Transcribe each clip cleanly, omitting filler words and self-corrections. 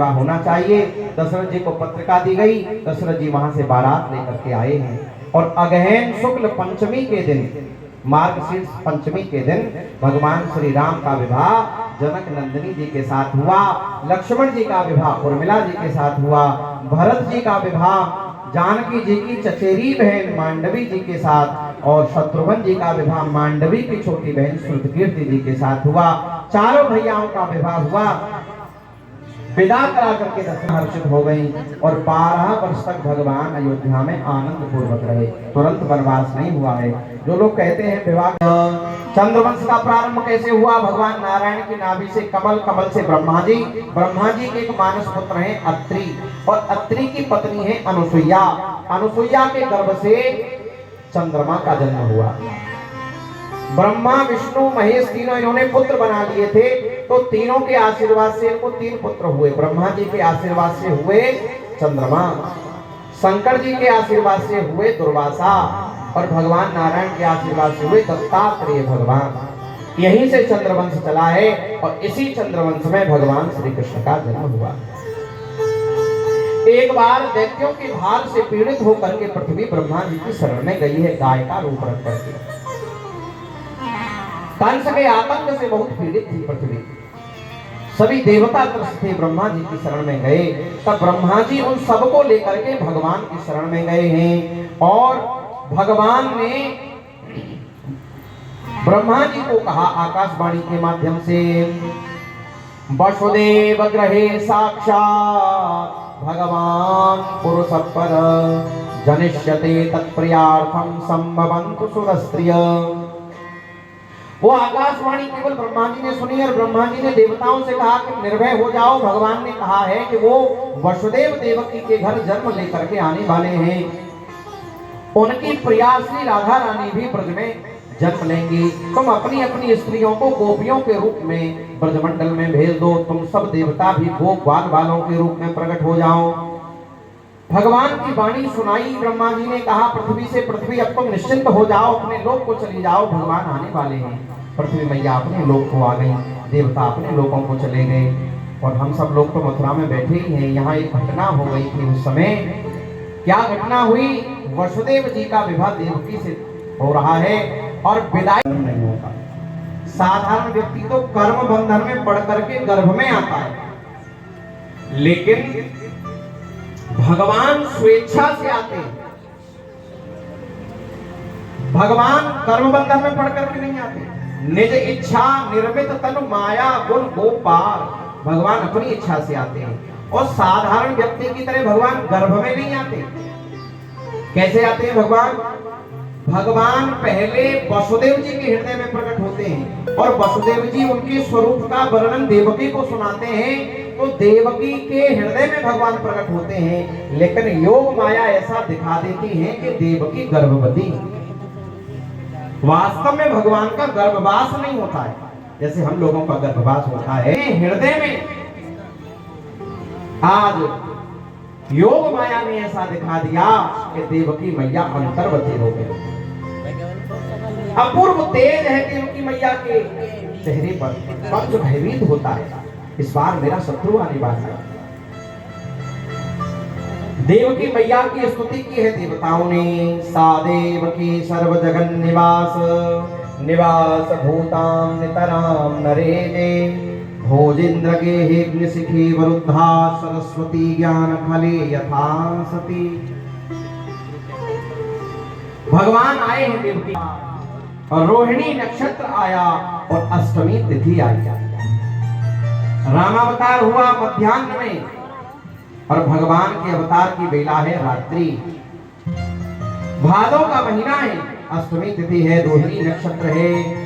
विवाह होना चाहिए। दशरथ जी को पत्रिका दी गई, दशरथ जी वहां से बारात लेकर के आए हैं और अगहन शुक्ल पंचमी के दिन, मार्गशीर्ष पंचमी के दिन भगवान श्री राम का विवाह जनक नंदिनी जी के साथ हुआ, लक्ष्मण जी का विवाह उर्मिला जी के साथ हुआ, भरत जी का विवाह जानकी जी की चचेरी बहन मांडवी जी के साथ और शत्रुघ्न जी का विवाह मांडवी की छोटी बहन श्रुतकीर्ति जी के साथ हुआ। चारों भैयाओं का विवाह हुआ। विदा करा करके दशरथ हर्षित हो गई और 12 वर्ष तक भगवान अयोध्या में आनंद पूर्वक रहे, तुरंत वनवास नहीं हुआ है। जो लोग कहते हैं विवाह, चंद्रवंश का प्रारंभ कैसे हुआ? भगवान नारायण की नाभि से कमल, कमल से ब्रह्मा जी के एक मानस पुत्र हैं अत्रि और अत्रि की पत्नी है अनुसुईया। अनुसुईया के गर्भ से चंद्रमा का जन्म हुआ। ब्रह्मा विष्णु महेश तीनों इन्होंने पुत्र बना लिए थे, तो तीनों के आशीर्वाद से इनको 3 पुत्र हुए। ब्रह्मा जी के आशीर्वाद से हुए चंद्रमा, शंकर जी के आशीर्वाद से हुए दुर्वासा और भगवान नारायण के आशीर्वाद से हुए दत्तात्रेय भगवान। यहीं से चंद्रवंश चला है और इसी चंद्रवंश में भगवान श्री कृष्ण का जन्म हुआ। एक बार दैत्यों के भार से पीड़ित होकर के पृथ्वी ब्रह्मा जी की शरण में गई है, गाय का रूप रख करके। कंस के आतंक से बहुत पीड़ित थी पृथ्वी, सभी देवता त्रस्त थे, ब्रह्मा जी की शरण में गए। तब ब्रह्मा जी उन सबको लेकर के भगवान की शरण में गए हैं और भगवान ने ब्रह्मा जी को कहा आकाशवाणी के माध्यम से, वसुदेव गृहे साक्षात भगवान पुरुषपर जनिष्यते तत्प्रियार्थम संभवन्तु सुरस्त्रिय। वो आकाशवाणी केवल ब्रह्मा जी ने सुनी और ब्रह्मा जी ने देवताओं से कहा कि निर्भय हो जाओ। भगवान ने कहा है कि वो वसुदेव देवकी के घर जन्म लेकर के आने वाले हैं। उनकी प्रिया श्री राधा रानी भी ब्रज में जन्म लेंगी। तुम अपनी अपनी स्त्रियों को गोपियों के रूप में ब्रजमंडल में भेज दो, तुम सब देवता भी गोप बाल बालों के रूप में प्रकट हो जाओ। भगवान की वाणी सुनाई। ब्रह्मा जी ने कहा पृथ्वी से, पृथ्वी अब तुम निश्चिंत हो जाओ, अपने लोक को चली जाओ, भगवान आने वाले हैं। पृथ्वी मैया अपने लोक को आ गई, देवता अपने लोकों को चले गए और हम सब लोग तो मथुरा में बैठे ही हैं। यहाँ एक घटना हो गई थी उस समय। क्या घटना हुई? वसुदेव जी का विवाह देवकी से हो रहा है और विदाई नहीं होता। साधारण व्यक्ति तो कर्म बंधन में पड़ करके गर्भ में आता है, लेकिन भगवान स्वेच्छा से आते हैं। भगवान कर्म बंधन में पड़ करके नहीं आते। निज इच्छा निर्मित तनु माया गुण गोपाल, भगवान अपनी इच्छा से आते हैं और साधारण व्यक्ति की तरह भगवान गर्भ में नहीं आते। कैसे आते हैं भगवान? भगवान पहले वसुदेव जी के हृदय में प्रकट होते हैं और वसुदेव जी उनके स्वरूप का वर्णन देवकी को सुनाते हैं, तो देवकी के हृदय में भगवान प्रकट होते हैं। लेकिन योग माया ऐसा दिखा देती है कि देवकी गर्भवती। वास्तव में भगवान का गर्भवास नहीं होता है जैसे हम लोगों का गर्भवास होता है हृदय में। आज योग माया ने ऐसा दिखा दिया कि देवकी मैया अंतर्वती हो गई। अपूर्व तेज है देवकी मैया के चेहरे पर, पंच भयभीत होता है, इस बार मेरा शत्रु आने वाला है। देवकी मैया की स्तुति की है देवताओं ने। सा देवकी सर्व जगन निवास निवास भूतां नितरां नरेजे भोजेन्द्र गेहे शिखी वरुद्धा सरस्वती ज्ञान फले यथा सती। भगवान आए हैं देवकी और रोहिणी नक्षत्र आया और अष्टमी तिथि आई। रामावतार हुआ मध्याह्न में और भगवान के अवतार की बेला है रात्रि। भादों का महीना है, अष्टमी तिथि है, रोहिणी नक्षत्र है।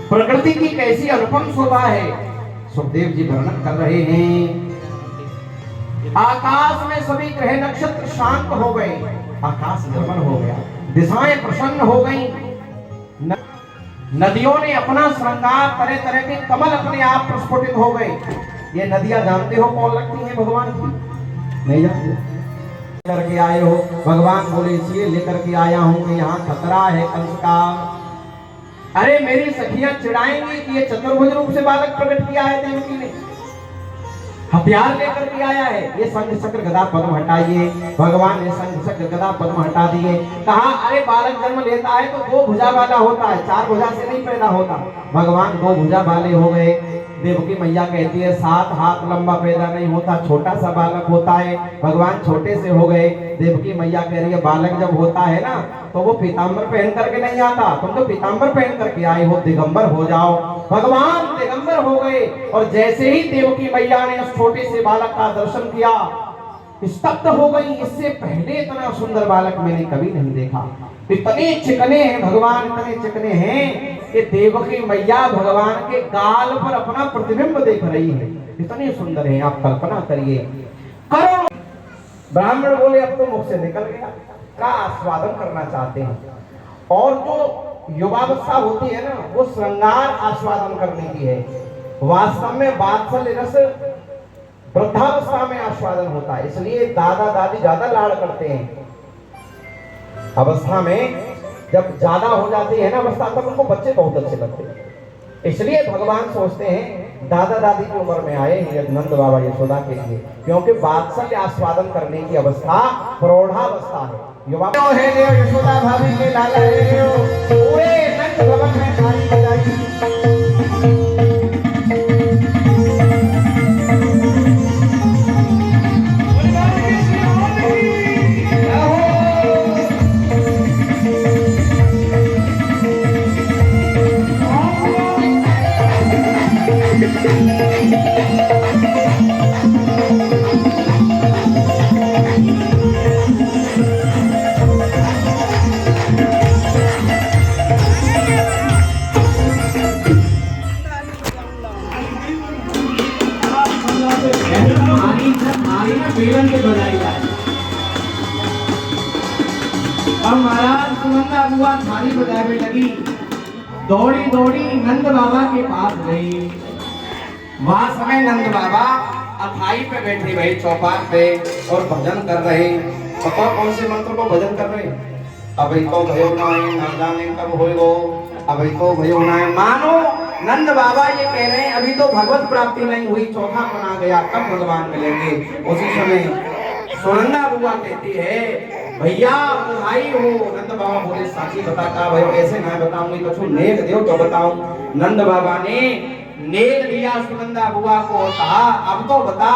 प्रकृति की कैसी अनुपम शोभा है, सुखदेव जी वर्णन कर रहे हैं। आकाश में सभी ग्रह नक्षत्र शांत हो गए, आकाश निर्मल हो गया, दिशाएं प्रसन्न हो गई। नदियों ने अपना श्रृंगार, तरह तरह के कमल अपने आप प्रस्फुटित हो गए। ये नदियां जानते हो कौन लगती हैं भगवान की? नहीं जानते? लेकर के आए हो, भगवान बोले इसलिए लेकर के आया हूं कि यहाँ खतरा है कंस का। अरे मेरी सखियां चिढ़ाएंगी कि ये चतुर्भुज रूप से बालक प्रकट किया है देवकी ने। हथियार लेकर के आया है। ये शंख चक्र गदा पद्म हटाइए। भगवान ने शंख चक्र गदा पद्म हटा दिए। कहा अरे बालक जन्म लेता है तो दो भुजा वाला होता है, चार भुजा से नहीं पैदा होता। भगवान दो भुजा वाले हो गए। देवकी मैया कहती है 7 हाथ लंबा पैदा नहीं होता, छोटा सा बालक होता है। भगवान छोटे से हो गए। देवकी मैया कह रही है बालक जब होता है ना तो वो पीताम्बर पहन करके नहीं आता, तुम तो पीताम्बर पहन करके आए हो, दिगंबर हो जाओ। भगवान दिगंबर हो गए और जैसे ही देवकी मैया ने उस छोटे से बालक का दर्शन किया स्तब्ध हो गई। इससे पहले इतना सुंदर बालक मैंने कभी नहीं देखा। इतने चिकने हैं भगवान, इतने चिकने हैं कि देवकी मैया भगवान के गाल पर अपना प्रतिबिंब देख रही है। इतने सुंदर हैं, आप कल्पना करिए। करो ब्राह्मण बोले अब तो मुख से निकल गया, का आस्वादन करना चाहते हैं। और जो युवावस्था होती है ना वो श्रृंगार आस्वादन करने की है। वास्तव में वात्सल्य रस वृद्धावस्था में आस्वादन होता है, इसलिए दादा दादी ज्यादा लाड़ करते हैं। अवस्था में जब ज्यादा हो जाती है ना अवस्था तब उनको बच्चे बहुत अच्छे लगते हैं। इसलिए भगवान सोचते हैं दादा दादी की उम्र में आए हैं नंद बाबा यशोदा के लिए, क्योंकि वात्सल्य आस्वादन करने की अवस्था प्रौढ़ावस्था है। युवा है यशोदा भाभी के लाला है, पूरे नंद भवन में ताली बजाई। अब महाराज सुनंदा बुआ थाली बजाने लगी, दौड़ी दौड़ी नंद बाबा के पास गई। वहां समय नंद बाबा अथाई पे बैठे हुए चौपाट पे और भजन कर रहे। पता कौन से मंत्र को भजन कर रहे? अभी तो भयो नाय ना जाने कब होएगो, अभी तो भयो नाय। मानो नंद बाबा ये कह रहे हैं अभी तो भगवत प्राप्ति नहीं हुई, चौथा बना गया, कब भगवान मिलेंगे। उसी समय सुनंदा बुआ कहती है भैया भाई हो। नंद बाबा बोले साची बताता भाई ऐसे ना बताऊंगी तो नेक देव तो बताऊं। नंद बाबा ने नेक दिया सुनंदा बुआ को और कहा अब तो बता।